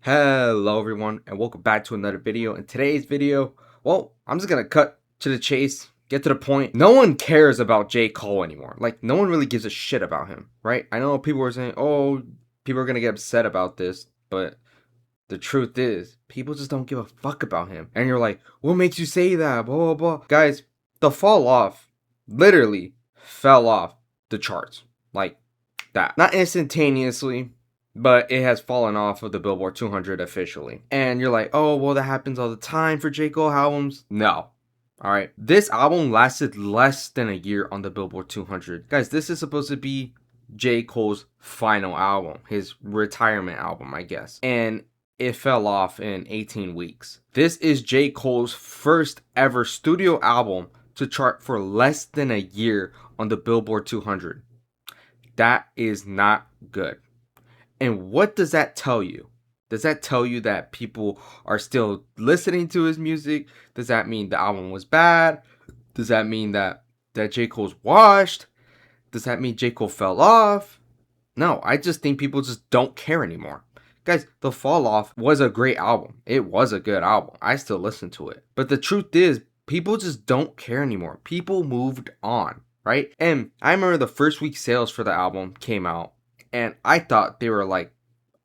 Hello everyone and welcome back to another video. In today's video, well, I'm just gonna cut to the chase, get to the point. No one cares about J. Cole anymore. Like, no one really gives a shit about him, right? I know people are saying, oh, people are gonna get upset about this, but the truth is, people just don't give a fuck about him. And you're like, what makes you say that? Blah, blah, blah. Guys, the fall off literally fell off the charts. Like that. Not instantaneously, but it has fallen off of the Billboard 200 officially. And you're like, oh, well, that happens all the time for J. Cole albums. No. All right. This album lasted less than a year on the Billboard 200. Guys, this is supposed to be J. Cole's final album, his retirement album, I guess. And it fell off in 18 weeks. This is J. Cole's first ever studio album to chart for less than a year on the Billboard 200. That is not good. And what does that tell you? Does that tell you that people are still listening to his music? Does that mean the album was bad? Does that mean that J. Cole's washed? Does that mean J. Cole fell off? No, I just think people just don't care anymore. Guys, The Fall Off was a great album. It was a good album. I still listen to it. But the truth is, people just don't care anymore. People moved on, right? And I remember the first week sales for the album came out. And I thought they were like,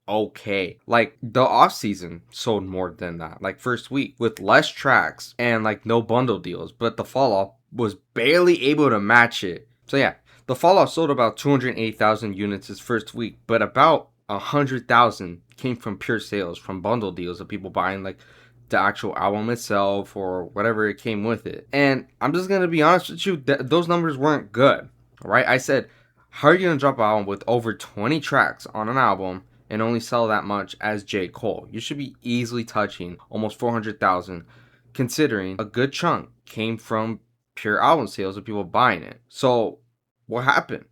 okay. Like the off season sold more than that. Like first week with less tracks and like no bundle deals. But The Fall Off was barely able to match it. So yeah, The Fall Off sold about 280,000 units its first week. But about 100,000 came from pure sales, from bundle deals of people buying like the actual album itself or whatever it came with it. And I'm just going to be honest with you, those numbers weren't good. Right? I said, how are you going to drop an album with over 20 tracks on an album and only sell that much as J. Cole? You should be easily touching almost 400,000, considering a good chunk came from pure album sales of people buying it. So what happened,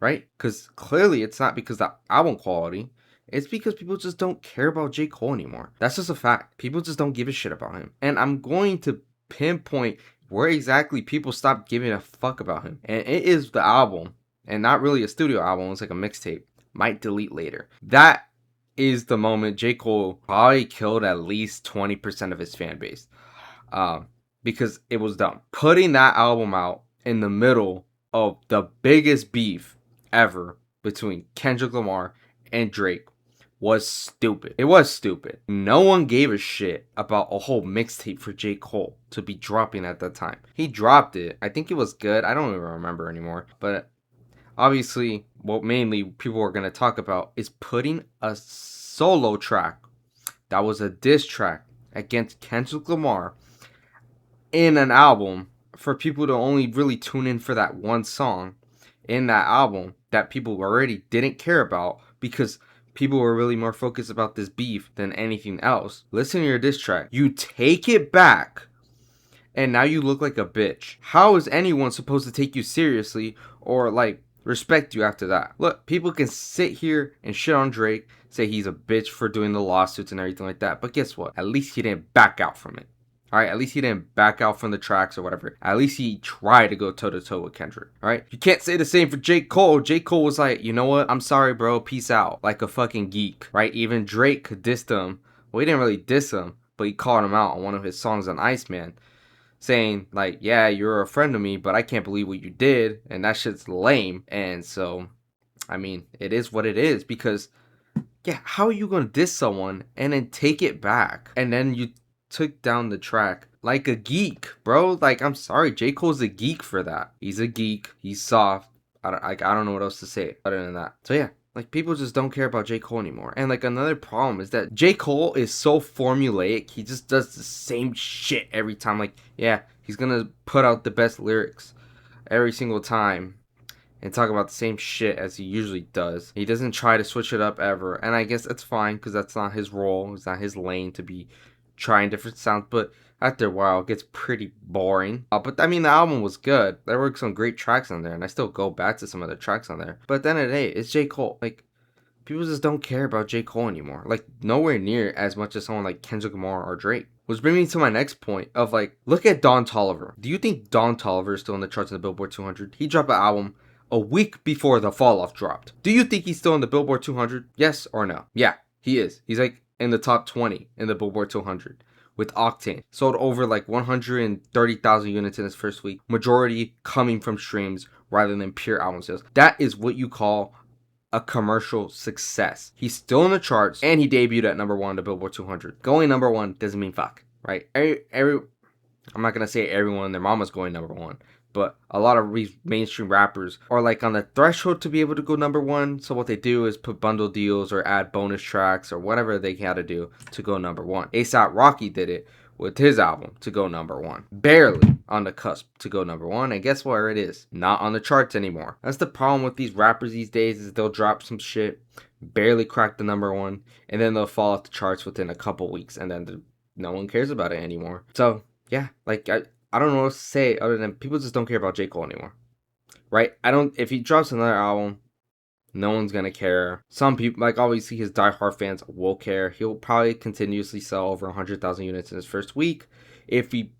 right? Because clearly it's not because of the album quality. It's because people just don't care about J. Cole anymore. That's just a fact. People just don't give a shit about him. And I'm going to pinpoint where exactly people stopped giving a fuck about him. And it is the album. And not really a studio album, it's like a mixtape. Might delete later. That is the moment J. Cole probably killed at least 20% of his fan base. Because it was dumb. Putting that album out in the middle of the biggest beef ever between Kendrick Lamar and Drake was stupid. It was stupid. No one gave a shit about a whole mixtape for J. Cole to be dropping at that time. He dropped it. I think it was good. I don't even remember anymore. But obviously, what mainly people are going to talk about is putting a solo track that was a diss track against Kendrick Lamar in an album for people to only really tune in for that one song in that album that people already didn't care about because people were really more focused about this beef than anything else. Listen to your diss track. You take it back and now you look like a bitch. How is anyone supposed to take you seriously or like respect you after that? Look, people can sit here and shit on Drake, say he's a bitch for doing the lawsuits and everything like that, but guess what? At least he didn't back out from it. Alright, at least he didn't back out from the tracks or whatever. At least he tried to go toe-to-toe with Kendrick. Alright? You can't say the same for J. Cole. J. Cole was like, you know what? I'm sorry, bro. Peace out. Like a fucking geek. Right? Even Drake dissed him. Well, he didn't really diss him, but he called him out on one of his songs on Iceman, saying like, yeah, you're a friend of me, but I can't believe what you did, and that shit's lame. And so, I mean, it is what it is, because yeah, how are you gonna diss someone and then take it back and then you took down the track like a geek, bro? Like, I'm sorry, J. Cole's a geek for that. He's a geek. He's soft. I don't know what else to say other than that. So yeah, like, people just don't care about J. Cole anymore. And like, another problem is that J. Cole is so formulaic. He just does the same shit every time. Like, yeah, he's gonna put out the best lyrics every single time and talk about the same shit as he usually does. He doesn't try to switch it up ever. And I guess that's fine, because that's not his role. It's not his lane to be trying different sounds. But after a while, it gets pretty boring. But I mean, the album was good. There were some great tracks on there, and I still go back to some of the tracks on there. But at the end of the day, it's J. Cole. Like, people just don't care about J. Cole anymore. Like, nowhere near as much as someone like Kendrick Lamar or Drake. Which brings me to my next point of, like, look at Don Toliver. Do you think Don Toliver is still in the charts in the Billboard 200? He dropped an album a week before The Fall Off dropped. Do you think he's still in the Billboard 200? Yes or no? Yeah, he is. He's like in the top 20 in the Billboard 200 with Octane. Sold over like 130,000 units in his first week, majority coming from streams rather than pure album sales. That is what you call a commercial success. He's still in the charts, and he debuted at number 1 on the Billboard 200. Going number 1 doesn't mean fuck, right? I'm not gonna say everyone and their mama's going number 1, but a lot of these mainstream rappers are like on the threshold to be able to go number 1. So what they do is put bundle deals or add bonus tracks or whatever they had to do to go number 1. A$AP Rocky did it with his album to go number 1. Barely on the cusp to go number 1. And guess where it is? Not on the charts anymore. That's the problem with these rappers these days, is they'll drop some shit, barely crack the number 1, and then they'll fall off the charts within a couple weeks, and then no one cares about it anymore. So yeah, like I don't know what to say other than people just don't care about J. Cole anymore, right? If he drops another album, no one's gonna care. Some people, like obviously his diehard fans will care. He'll probably continuously sell over 100,000 units in his first week if he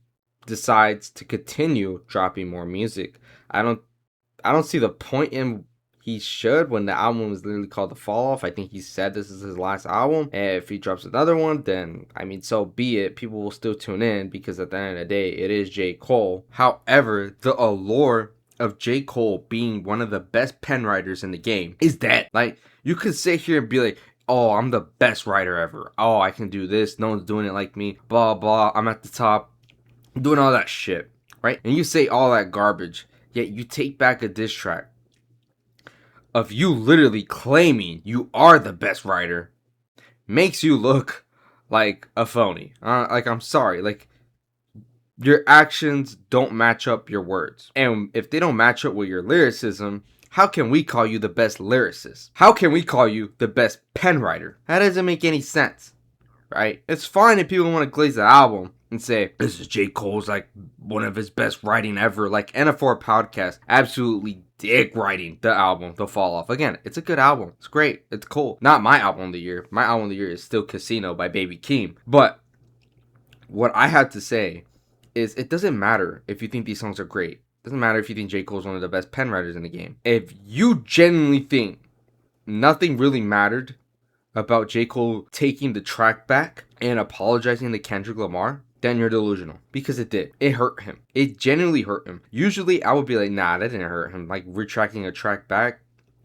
decides to continue dropping more music. I don't see the point in he should when the album was literally called The Fall Off. I think he said this is his last album. And if he drops another one, then, I mean, so be it. People will still tune in because at the end of the day, it is J. Cole. However, the allure of J. Cole being one of the best pen writers in the game is that, like, you could sit here and be like, oh, I'm the best writer ever. Oh, I can do this. No one's doing it like me. Blah, blah. I'm at the top. Doing all that shit, right? And you say all that garbage, yet you take back a diss track of you literally claiming you are the best writer, makes you look like a phony. Like, I'm sorry. Like, your actions don't match up your words. And if they don't match up with your lyricism, how can we call you the best lyricist? How can we call you the best pen writer? That doesn't make any sense, right? It's fine if people want to glaze the album and say, this is J. Cole's, like, one of his best writing ever. Like, NF4 Podcast absolutely dick writing the album, The Fall Off. Again, it's a good album. It's great. It's cool. Not my album of the year. My album of the year is still Casino by Baby Keem. But what I had to say is it doesn't matter if you think these songs are great. It doesn't matter if you think J. Cole's one of the best pen writers in the game. If you genuinely think nothing really mattered about J. Cole taking the track back and apologizing to Kendrick Lamar, then you're delusional. Because it did. It hurt him. It genuinely hurt him. Usually I would be like, nah, that didn't hurt him. Like, retracting a track back,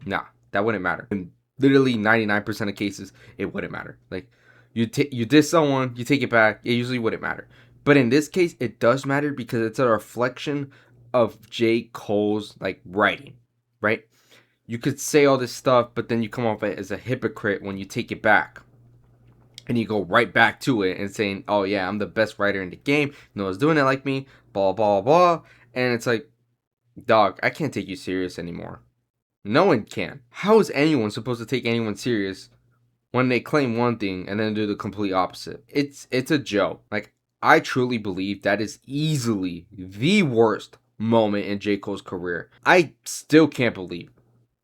nah, that wouldn't matter. In literally 99% of cases, it wouldn't matter. Like, you diss someone, you take it back, it usually wouldn't matter. But in this case, it does matter because it's a reflection of J. Cole's, like, writing, right? You could say all this stuff, but then you come off as a hypocrite when you take it back. And you go right back to it and saying, oh yeah, I'm the best writer in the game. No one's doing it like me, blah, blah, blah. And it's like, dog, I can't take you serious anymore. No one can. How is anyone supposed to take anyone serious when they claim one thing and then do the complete opposite? It's a joke. Like, I truly believe that is easily the worst moment in J. Cole's career. I still can't believe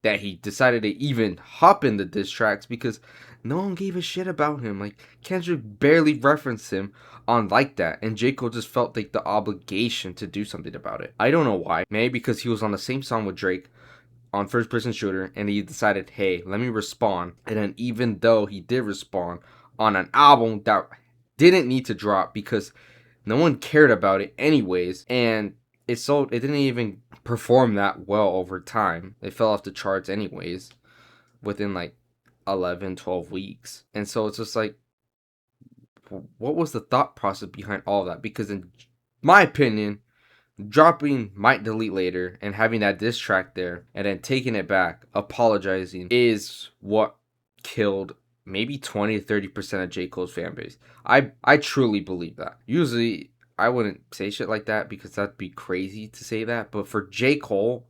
that he decided to even hop in the diss tracks because no one gave a shit about him. Like, Kendrick barely referenced him on Like That, and J. Cole just felt like the obligation to do something about it. I don't know why. Maybe because he was on the same song with Drake on First Person Shooter, and he decided, hey, let me respond. And then even though he did respond on an album that didn't need to drop because no one cared about it anyways, and it didn't even perform that well over time. It fell off the charts anyways within like 11, 12 weeks. And so it's just like, what was the thought process behind all that? Because in my opinion, dropping Might Delete Later and having that diss track there and then taking it back, apologizing, is what killed maybe 20 to 30% of J. Cole's fan base. I truly believe that. Usually I wouldn't say shit like that because that'd be crazy to say that. But for J. Cole,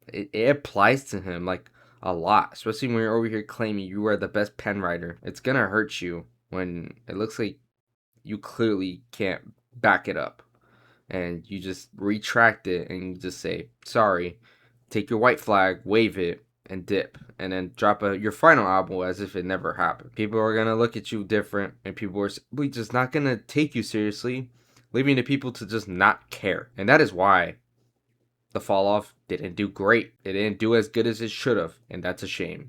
it applies to him like a lot. Especially when you're over here claiming you are the best pen writer. It's gonna hurt you when it looks like you clearly can't back it up. And you just retract it and you just say, sorry, take your white flag, wave it, and dip. And then drop your final album as if it never happened. People are going to look at you different. And people are simply just not going to take you seriously. Leaving the people to just not care. And that is why The Fall Off didn't do great. It didn't do as good as it should have. And that's a shame.